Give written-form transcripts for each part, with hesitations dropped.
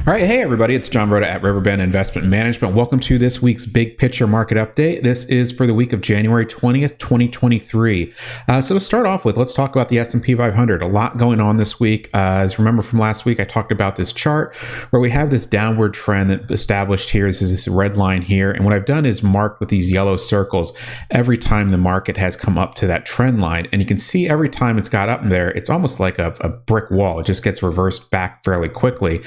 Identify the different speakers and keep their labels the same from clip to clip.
Speaker 1: All right. Hey, everybody. It's John Rothe at Riverbend Investment Management. Welcome to this week's Big Picture Market Update. This is for the week of January 20th, 2023. So to start off with, let's talk about the S&P 500. A lot going on this week. As remember from last week, I talked about this chart where we have this downward trend that established here. This is this red line here. And what I've done is mark with these yellow circles every time the market has come up to that trend line. And you can see every time it's got up there, it's almost like a brick wall. It just gets reversed back fairly quickly.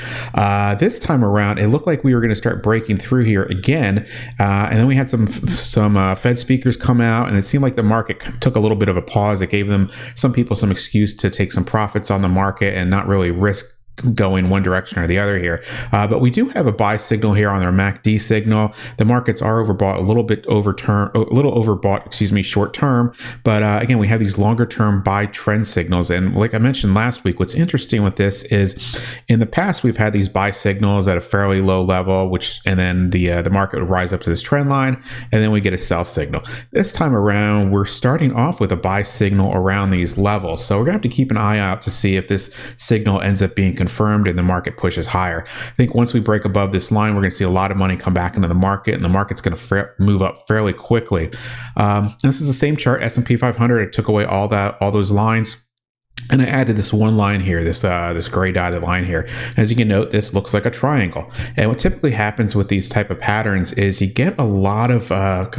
Speaker 1: This time around, it looked like we were going to start breaking through here again, and then we had some Fed speakers come out, and it seemed like the market took a little bit of a pause. It gave some people some excuse to take some profits on the market and not really risk going one direction or the other here. But we do have a buy signal here on our MACD signal. The markets are overbought, a little overbought, short term. But again, we have these longer term buy trend signals. And like I mentioned last week, what's interesting with this is in the past, we've had these buy signals at a fairly low level, and then the market would rise up to this trend line, and then we get a sell signal. This time around, we're starting off with a buy signal around these levels. So we're gonna have to keep an eye out to see if this signal ends up being confirmed and the market pushes higher. I think once we break above this line, we're going to see a lot of money come back into the market, and the market's going to move up fairly quickly. This is the same chart, S&P 500. I took away all those lines, and I added this one line here, this gray dotted line here. As you can note, this looks like a triangle. And what typically happens with these type of patterns is you get a lot of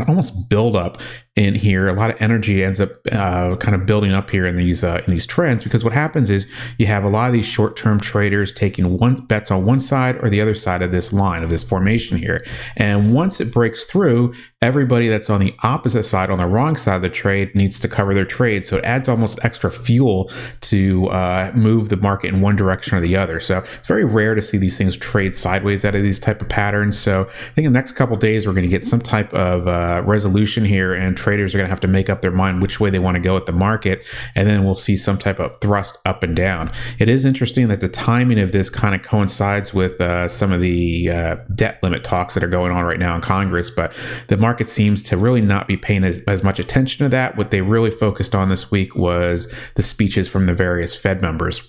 Speaker 1: almost buildup in here. A lot of energy ends up kind of building up here in these trends, because what happens is you have a lot of these short-term traders taking bets on one side or the other side of this line, of this formation here. And once it breaks through, everybody that's on the opposite side, on the wrong side of the trade, needs to cover their trade. So it adds almost extra fuel to move the market in one direction or the other. So it's very rare to see these things trade sideways out of these type of patterns. So I think in the next couple of days, we're going to get some type of resolution here, and traders are going to have to make up their mind which way they want to go at the market, and then we'll see some type of thrust up and down. It is interesting that the timing of this kind of coincides with some of the debt limit talks that are going on right now in Congress, but the market seems to really not be paying as much attention to that. What they really focused on this week was the speeches from the various Fed members.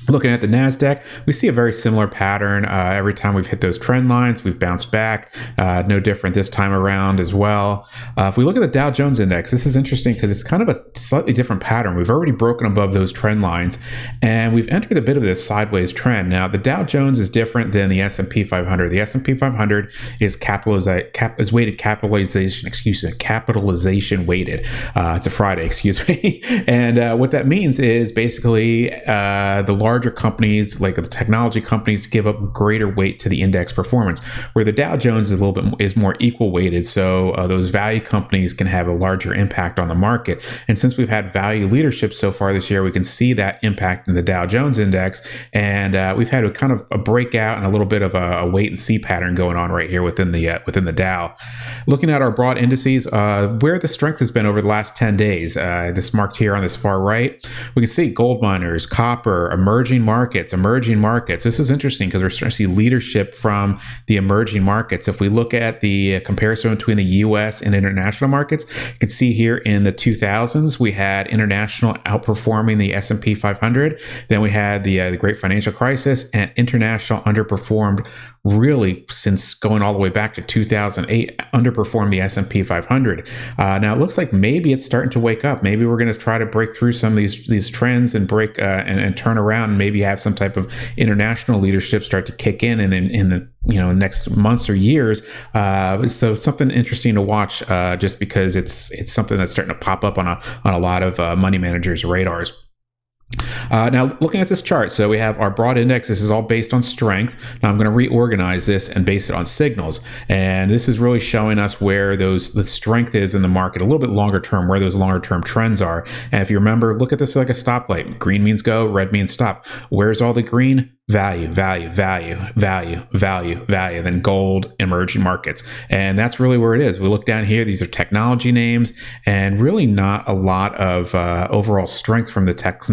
Speaker 1: Looking at the NASDAQ, we see a very similar pattern. Every time we've hit those trend lines, we've bounced back. No different this time around as well. If we look at the Dow Jones Index, this is interesting because it's kind of a slightly different pattern. We've already broken above those trend lines, and we've entered a bit of this sideways trend. Now, the Dow Jones is different than the S&P 500. The S&P 500 is weighted capitalization weighted. It's a Friday, excuse me. And what that means is basically the larger companies, like the technology companies, give up greater weight to the index performance, where the Dow Jones is more equal weighted. So those value companies can have a larger impact on the market. And since we've had value leadership so far this year, we can see that impact in the Dow Jones index. And we've had a kind of a breakout and a little bit of a wait and see pattern going on right here within the Dow. Looking at our broad indices, where the strength has been over the last 10 days, this marked here on this far right, we can see gold miners, copper, emerging markets. This is interesting because we're starting to see leadership from the emerging markets. If we look at the comparison between the U.S. and international markets, you can see here in the 2000s, we had international outperforming the S&P 500. Then we had the Great Financial Crisis, and international underperformed really since going all the way back to 2008, underperformed the S&P 500. Now it looks like maybe it's starting to wake up. Maybe we're going to try to break through some of these trends and break and turn around, and maybe have some type of international leadership start to kick in the next months or years. So something interesting to watch, just because it's something that's starting to pop up on a lot of money managers' radars. Now, looking at this chart, so we have our broad index. This is all based on strength. Now, I'm going to reorganize this and base it on signals. And this is really showing us where the strength is in the market, a little bit longer term, where those longer term trends are. And if you remember, look at this like a stoplight. Green means go, red means stop. Where's all the green? Value, then gold, emerging markets. And that's really where it is. We look down here, these are technology names, and really not a lot of overall strength from the tech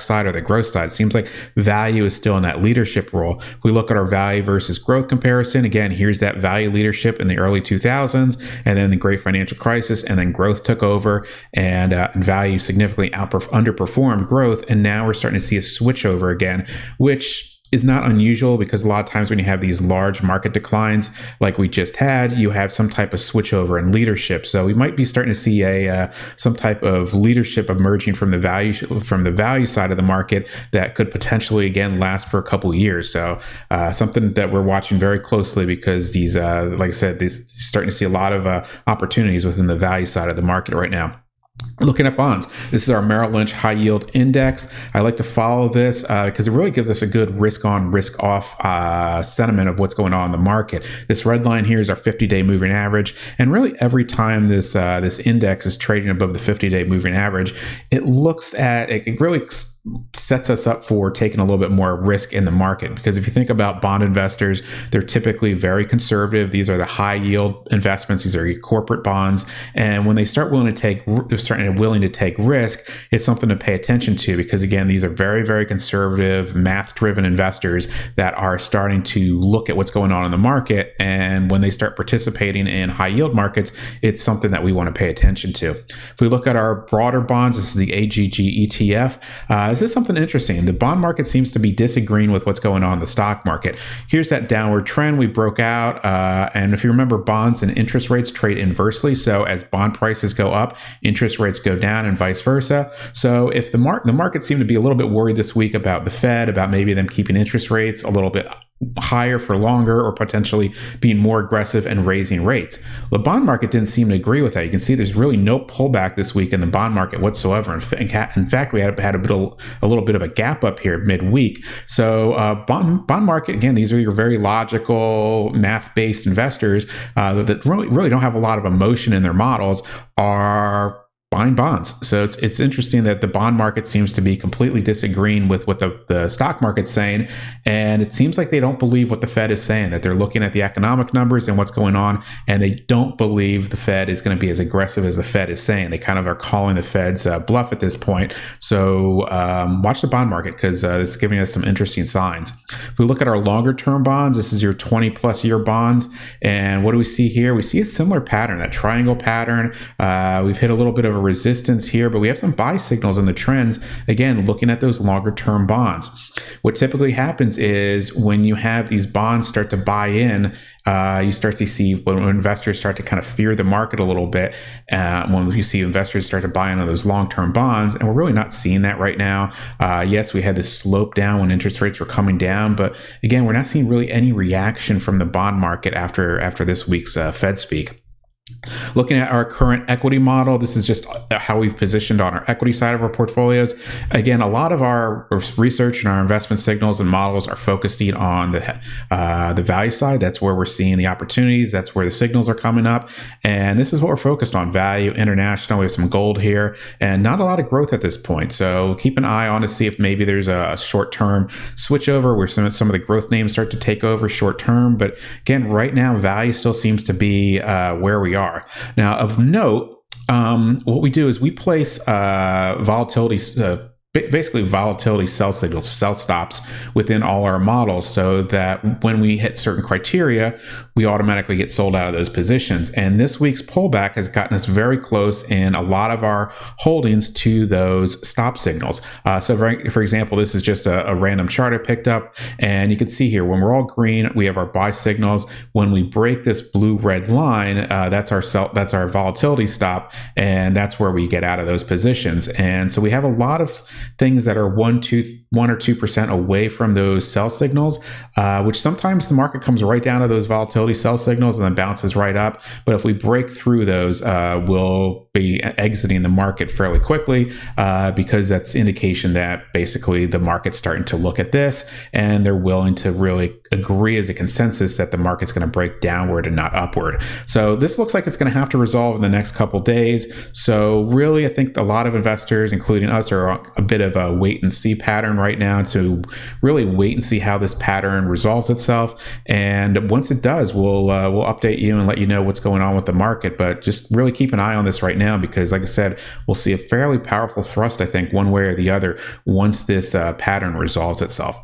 Speaker 1: side or the growth side. It seems like value is still in that leadership role. If we look at our value versus growth comparison, again, here's that value leadership in the early 2000s, and then the Great Financial Crisis, and then growth took over, and value significantly underperformed growth. And now we're starting to see a switch over again, which is not unusual because a lot of times when you have these large market declines like we just had, you have some type of switchover in leadership. So we might be starting to see some type of leadership emerging from the value side of the market that could potentially again last for a couple of years. So something that we're watching very closely because these, like I said, these starting to see a lot of opportunities within the value side of the market right now. Looking at bonds, this is our Merrill Lynch High Yield Index. I like to follow this because it really gives us a good risk on, risk off sentiment of what's going on in the market. This red line here is our 50-day moving average, and really every time this index is trading above the 50-day moving average, it really sets us up for taking a little bit more risk in the market. Because if you think about bond investors, they're typically very conservative. These are the high yield investments. These are your corporate bonds. And when they start willing to take risk, it's something to pay attention to, because again, these are very, very conservative, math driven investors that are starting to look at what's going on in the market. And when they start participating in high yield markets, it's something that we want to pay attention to. If we look at our broader bonds, this is the AGG ETF. This is something interesting. The bond market seems to be disagreeing with what's going on in the stock market. Here's that downward trend we broke out. And if you remember, bonds and interest rates trade inversely. So as bond prices go up, interest rates go down and vice versa. So if the market seemed to be a little bit worried this week about the Fed, about maybe them keeping interest rates a little bit higher for longer or potentially being more aggressive and raising rates. The bond market didn't seem to agree with that. You can see there's really no pullback this week in the bond market whatsoever. In fact, we had a little bit of a gap up here midweek. So bond market, again, these are your very logical math-based investors that really don't have a lot of emotion in their models, are buying bonds. So it's interesting that the bond market seems to be completely disagreeing with what the stock market's saying. And it seems like they don't believe what the Fed is saying, that they're looking at the economic numbers and what's going on, and they don't believe the Fed is going to be as aggressive as the Fed is saying. They kind of are calling the Fed's bluff at this point. So watch the bond market, because it's giving us some interesting signs. If we look at our longer term bonds, this is your 20 plus year bonds. And what do we see here? We see a similar pattern, that triangle pattern. We've hit a little bit of a resistance here, but we have some buy signals in the trends. Again, looking at those longer term bonds. What typically happens is when you have these bonds start to buy in, you start to see when investors start to kind of fear the market a little bit, when you see investors start to buy into those long-term bonds, and we're really not seeing that right now. Yes, we had this slope down when interest rates were coming down, but again, we're not seeing really any reaction from the bond market after this week's Fed speak. Looking at our current equity model, this is just how we've positioned on our equity side of our portfolios. Again, a lot of our research and our investment signals and models are focusing on the value side. That's where we're seeing the opportunities. That's where the signals are coming up. And this is what we're focused on: value, international. We have some gold here, and not a lot of growth at this point. So keep an eye on to see if maybe there's a short-term switchover where some of the growth names start to take over short-term. But again, right now, value still seems to be where we are. Now, of note, what we do is we place volatility sell signals, sell stops within all our models, so that when we hit certain criteria, we automatically get sold out of those positions. And this week's pullback has gotten us very close in a lot of our holdings to those stop signals. So for example, this is just a random chart I picked up, and you can see here when we're all green, we have our buy signals. When we break this blue-red line, that's our volatility stop, and that's where we get out of those positions. And so we have a lot of things that are 1 or 2% away from those sell signals, which sometimes the market comes right down to those volatility sell signals and then bounces right up. But if we break through those, we'll be exiting the market fairly quickly, because that's indication that basically the market's starting to look at this and they're willing to really agree as a consensus that the market's going to break downward and not upward. So this looks like it's going to have to resolve in the next couple days. So really, I think a lot of investors, including us, are on a bit of a wait and see pattern right now, to really wait and see how this pattern resolves itself. And once it does, we'll update you and let you know what's going on with the market. But just really keep an eye on this right now, because like I said, we'll see a fairly powerful thrust, I think, one way or the other, once this pattern resolves itself.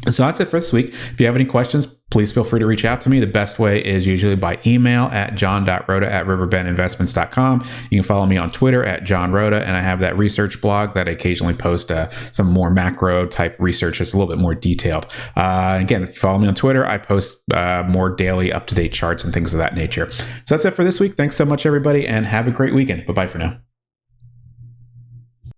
Speaker 1: So that's it for this week. If you have any questions, please feel free to reach out to me. The best way is usually by email at john.rothe@riverbendinvestments.com. You can follow me on Twitter at John Rothe, and I have that research blog that I occasionally post some more macro type research. It's a little bit more detailed. Again, if you follow me on Twitter, I post more daily up-to-date charts and things of that nature. So that's it for this week. Thanks so much, everybody, and have a great weekend. Bye-bye for now.